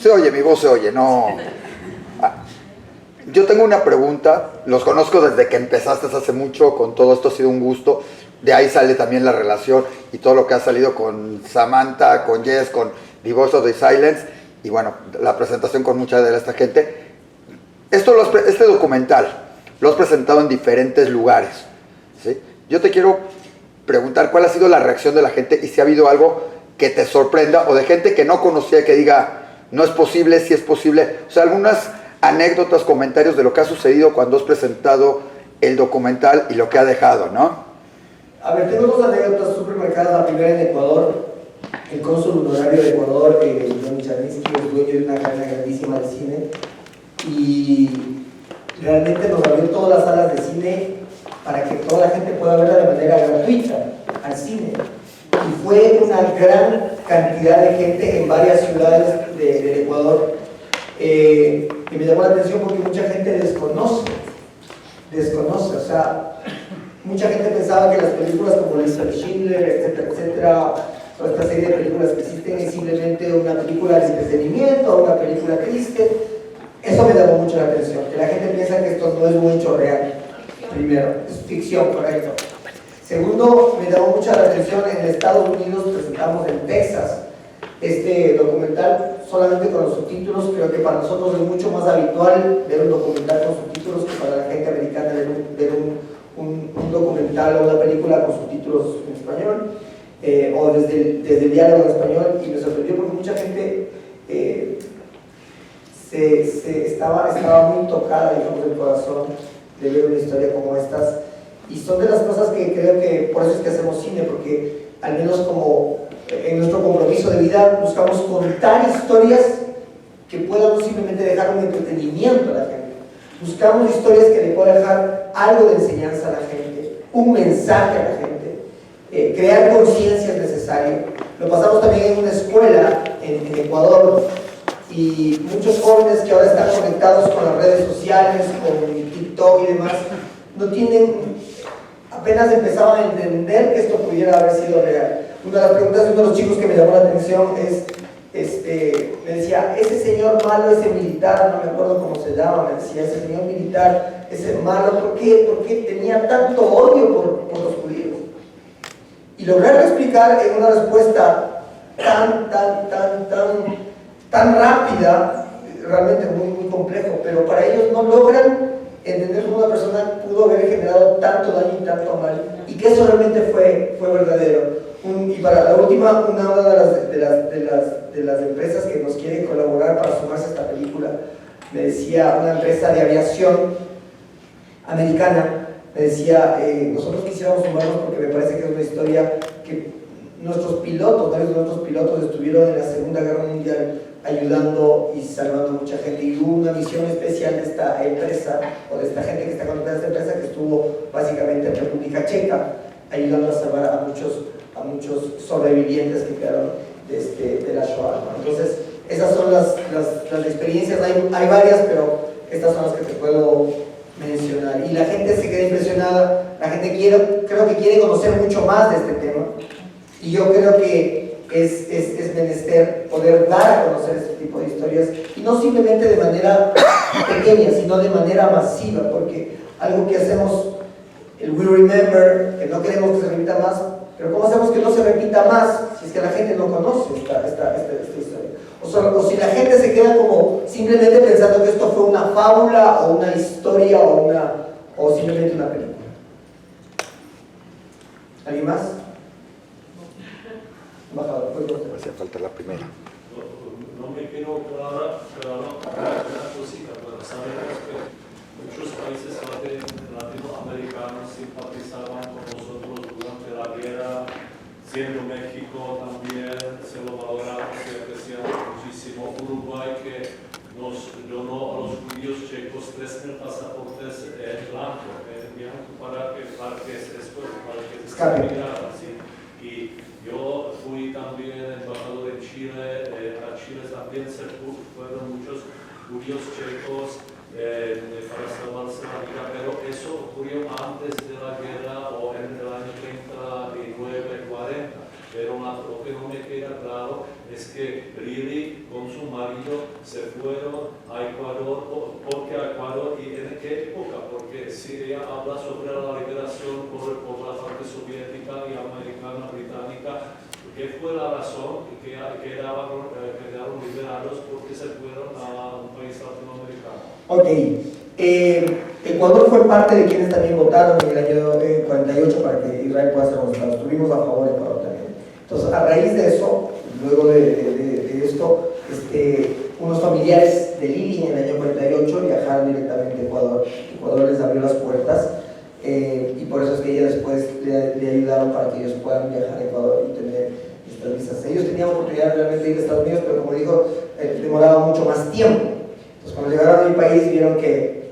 Se oye, mi voz se oye, no. Yo tengo una pregunta, los conozco desde que empezaste hace mucho, con todo esto ha sido un gusto, de ahí sale también la relación y todo lo que ha salido con Samantha, con Jess, con Divorce of the Silence, y bueno, la presentación con mucha de esta gente. Este documental lo has presentado en diferentes lugares, ¿sí? Yo te quiero preguntar cuál ha sido la reacción de la gente y si ha habido algo que te sorprenda o de gente que no conocía que diga, no es posible, sí es posible, o sea, algunas anécdotas, comentarios de lo que ha sucedido cuando has presentado el documental y lo que ha dejado, ¿no? A ver, tengo dos anécdotas súper marcadas. La primera en Ecuador, el cónsul honorario de Ecuador, Johnny Chaninsky, es dueño de una cadena grandísima de cine y realmente nos abrió todas las salas de cine para que toda la gente pueda verla de manera gratuita al cine. Y fue una gran cantidad de gente en varias ciudades del Ecuador. Y me llamó la atención porque mucha gente desconoce, o sea, mucha gente pensaba que las películas como Lista de Schindler, etcétera, etcétera, o esta serie de películas que existen es simplemente una película de entretenimiento o una película triste. Eso me llamó mucho la atención, que la gente piensa que esto no es un hecho real. Primero, es ficción, correcto. Segundo, me llamó mucho la atención, en Estados Unidos presentamos en Texas este documental solamente con los subtítulos. Creo que para nosotros es mucho más habitual ver un documental con subtítulos que para la gente americana ver un documental o una película con subtítulos en español o desde el diálogo en español. Y me sorprendió porque mucha gente estaba muy tocada, digamos, del corazón de ver una historia como estas, y son de las cosas que creo que por eso es que hacemos cine, porque al menos como en nuestro compromiso de vida buscamos contar historias que puedan no simplemente dejar un entretenimiento a la gente, buscamos historias que le puedan dejar algo de enseñanza a la gente, un mensaje a la gente, crear conciencia es necesario. Lo pasamos también en una escuela en Ecuador, y muchos jóvenes que ahora están conectados con las redes sociales, con TikTok y demás, apenas empezaban a entender que esto pudiera haber sido real. Una de las preguntas de uno de los chicos que me llamó la atención me decía, ese señor malo, ese militar, no me acuerdo cómo se llama, me decía, ese señor militar, ese malo, ¿por qué tenía tanto odio por los judíos? Y lograrlo explicar en una respuesta tan rápida, realmente muy complejo, pero para ellos no logran entender cómo una persona pudo haber generado tanto daño y tanto mal, y que eso realmente fue verdadero. Y para la última, una de las empresas que nos quiere colaborar para sumarse a esta película, me decía, una empresa de aviación americana, me decía, nosotros quisiéramos sumarnos porque me parece que es una historia que nuestros pilotos, varios de nuestros pilotos estuvieron en la Segunda Guerra Mundial ayudando y salvando a mucha gente, y hubo una misión especial de esta empresa, o de esta gente que está conectada a esta empresa, que estuvo básicamente en República Checa, ayudando a salvar a muchos sobrevivientes que quedaron de la Shoah, ¿no? Entonces, esas son las experiencias, hay varias, pero estas son las que te puedo mencionar, y la gente se queda impresionada, la gente creo que quiere conocer mucho más de este tema, y yo creo que es menester poder dar a conocer este tipo de historias, y no simplemente de manera pequeña, sino de manera masiva, porque algo que hacemos, el We Remember, que no queremos que se repita más, pero ¿cómo hacemos que no se repita más si es que la gente no conoce esta historia? O si la gente se queda como simplemente pensando que esto fue una fábula o una historia o simplemente una película. ¿Alguien más? Embajador, me hacía falta la primera. No me quedó clara una cosita, pero sabemos que muchos países latinoamericanos simpatizaban con nosotros durante la guerra, siendo México también, se lo valoramos y apreciamos muchísimo. Uruguay, que nos donó a los judíos checos 3.000 pasaportes en blanco para que escaparan, ¿sí? Y yo fui también embajador en Chile, a Chile también fueron muchos judíos checos para salvarse la vida, pero eso ocurrió antes de la guerra o en el año 39, 40. pero lo que no me queda claro es que Lili con su marido se fueron a Ecuador. ¿Por qué a Ecuador y en qué época? Porque si ella habla sobre la liberación por la parte soviética y americana, británica, ¿qué fue la razón que quedaron liberados porque se fueron a un país latinoamericano? Ok. Ecuador fue parte de quienes también votaron en el año 48 para que Israel pueda ser un Estado. Estuvimos a favor de Ecuador también. Entonces, a raíz de eso, luego de esto, unos familiares de Lili en el año 48 viajaron directamente a Ecuador. Ecuador les abrió las puertas y por eso es que ella después le ayudaron para que ellos puedan viajar a Ecuador y tener estas visas. Ellos tenían oportunidad realmente de ir a Estados Unidos, pero como dijo, demoraba mucho más tiempo. Entonces, cuando llegaron a mi país, vieron que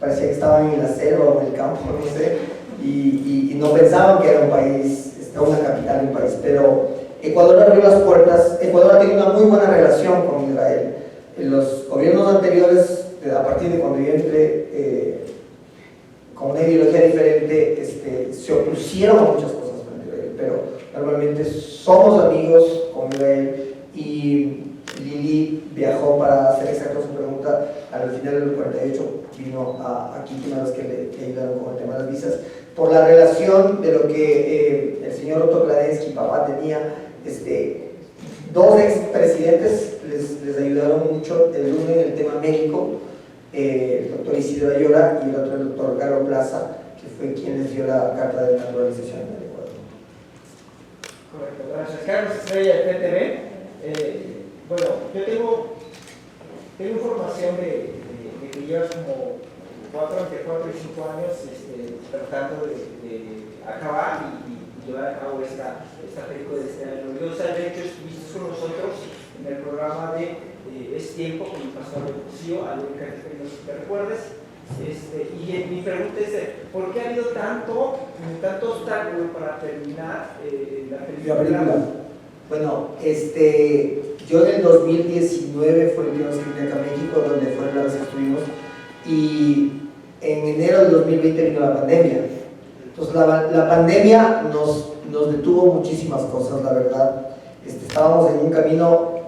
parecía que estaban en la selva o en el campo, no sé, y no pensaban que era un país, una capital de un país, pero Ecuador abrió las puertas. Ecuador ha tenido una muy buena relación con Israel. En los gobiernos anteriores, a partir de cuando yo entré con una ideología diferente, se opusieron a muchas cosas con Israel, pero normalmente somos amigos con Israel y Lili viajó, para hacer exacto su pregunta, al final del 48 vino aquí, una vez que le ayudaron con el tema de las visas, por la relación de lo que el señor Otto Gladensky, papá, tenía, dos expresidentes les ayudaron mucho, el uno en el tema médico, el doctor Isidro Ayora, y el otro el doctor Carlos Plaza, que fue quien les dio la carta de naturalización en el Ecuador. Correcto, gracias. Carlos Estrella, de PTV. Bueno, yo tengo información de que llevas como entre 4 y 5 años tratando de acabar y llevar a cabo esta película de este año. Yo, de hecho, estuviste con nosotros en el programa de Es Tiempo, con el pastor de Cusío, algo que no sé si te recuerdes. Y mi pregunta es, ¿por qué ha habido tanto obstáculo para terminar la película? Bueno, yo en el 2019 fue el primer que vine acá a México, donde fue la vez que estuvimos, y en enero del 2020 vino la pandemia. Entonces la pandemia nos detuvo muchísimas cosas, la verdad. Estábamos en un camino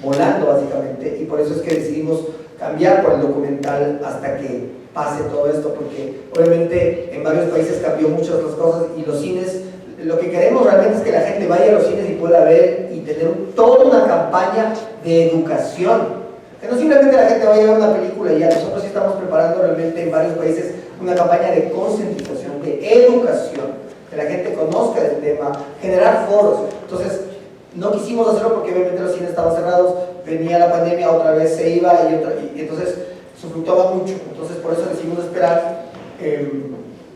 volando básicamente, y por eso es que decidimos cambiar por el documental hasta que pase todo esto, porque obviamente en varios países cambió muchas las cosas, y los cines, lo que queremos realmente es que la gente vaya a los cines y pueda ver y tener toda una campaña de educación, que no simplemente la gente vaya a ver una película y ya. Nosotros sí estamos preparando realmente en varios países una campaña de concientización, de educación, que la gente conozca del tema, generar foros. Entonces no quisimos hacerlo porque obviamente los cines estaban cerrados, venía la pandemia, otra vez se iba y entonces se fluctuaba mucho. Entonces por eso decidimos esperar.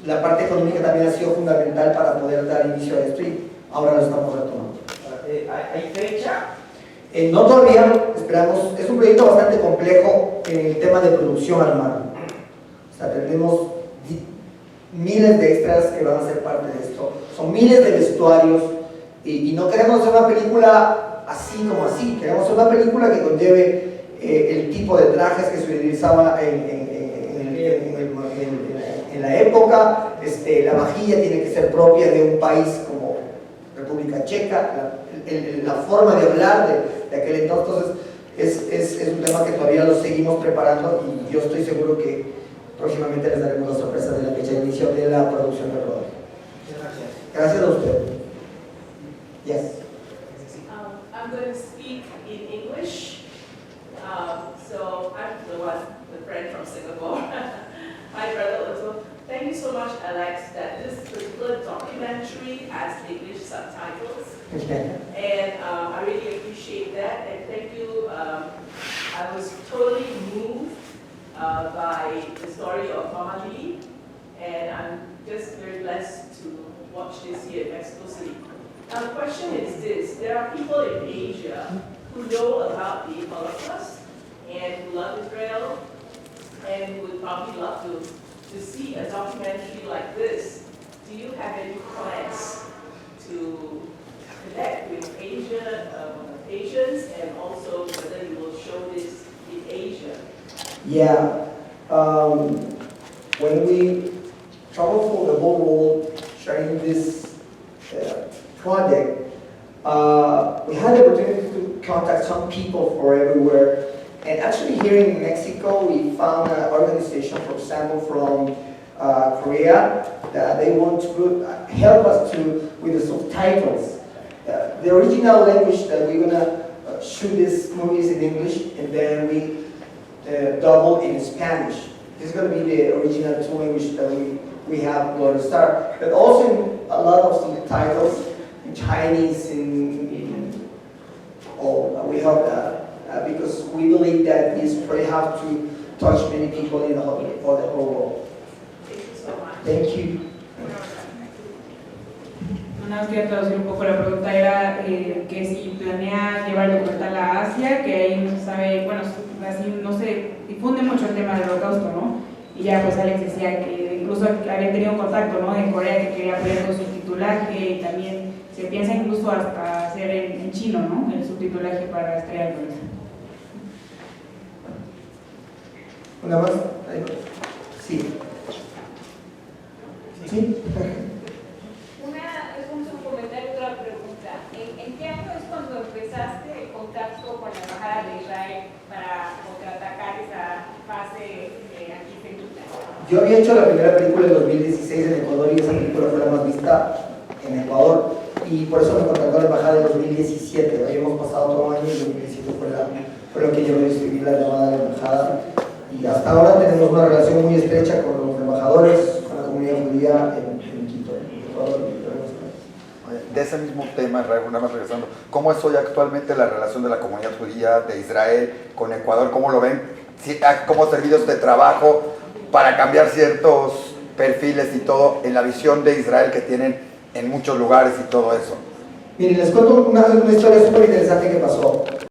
La parte económica también ha sido fundamental para poder dar inicio a esto, y ahora lo estamos retomando. ¿Hay fecha? No todavía, esperamos. Es un proyecto bastante complejo en el tema de producción armada. O sea, tenemos miles de extras que van a ser parte de esto. Son miles de vestuarios y no queremos hacer una película así como así. Queremos hacer una película que conlleve el tipo de trajes que se utilizaba en la época. La vajilla tiene que ser propia de un país como República Checa, la forma de hablar de aquel entonces. Es un tema que todavía lo seguimos preparando, y yo estoy seguro que próximamente les daremos la sorpresa de la fecha de inicio de la producción del rodaje. Gracias a usted. Yes. I'm going to speak in English. So I'm the friend from Singapore. My brother also. Thank you so much, Alex, that this particular documentary has English subtitles. And I really appreciate that. And thank you. I was totally moved by the story of Mama Lee. And I'm just very blessed to watch this here in Mexico City. Now the question is this: there are people in Asia who know about the Holocaust and who love Israel and would probably love to see a documentary like this. Do you have any plans to connect with Asians, and also whether you will show this in Asia? Yeah. When we travel for the whole world sharing this project, we had the opportunity to contact some people from everywhere. And actually here in Mexico, we found an organization, for example, from Korea, that they want to help us with the subtitles. The original language that we're gonna shoot these movies in English, and then we double in Spanish. This is gonna be the original two languages that we have Global Star, but also in a lot of subtitles in Chinese, we hope that because we believe that this project have to touch many people in the whole world. Thank you so much. Thank you. Nada más quería traducir un poco la pregunta, era que si planea llevar el documental a Asia, que ahí no se sabe, bueno, así no se difunde mucho el tema del holocausto, ¿no? Y ya pues Alex decía que incluso había tenido un contacto, ¿no? En Corea que quería apoyar con subtitulaje y también se piensa incluso hasta hacer en chino, ¿no? El subtitulaje para estrellar con eso. ¿Una más? Sí. ¿Sí? Es un comentario, otra pregunta. ¿En qué año es cuando empezaste el contacto con la Embajada de Israel para contraatacar esa fase antisemita? Yo había hecho la primera película en 2016 en Ecuador y esa película fue la más vista en Ecuador y por eso me contactó la embajada en 2017. Habíamos pasado todo el año y 2017 fue lo que llevó a escribir la llamada de la embajada y hasta ahora tenemos una relación muy estrecha con los embajadores, con la comunidad judía en Quito, en Ecuador. De ese mismo tema, nada más regresando, ¿cómo es hoy actualmente la relación de la comunidad judía de Israel con Ecuador? ¿Cómo lo ven? ¿Cómo ha servido este trabajo para cambiar ciertos perfiles y todo en la visión de Israel que tienen en muchos lugares y todo eso? Miren, les cuento una historia súper interesante que pasó.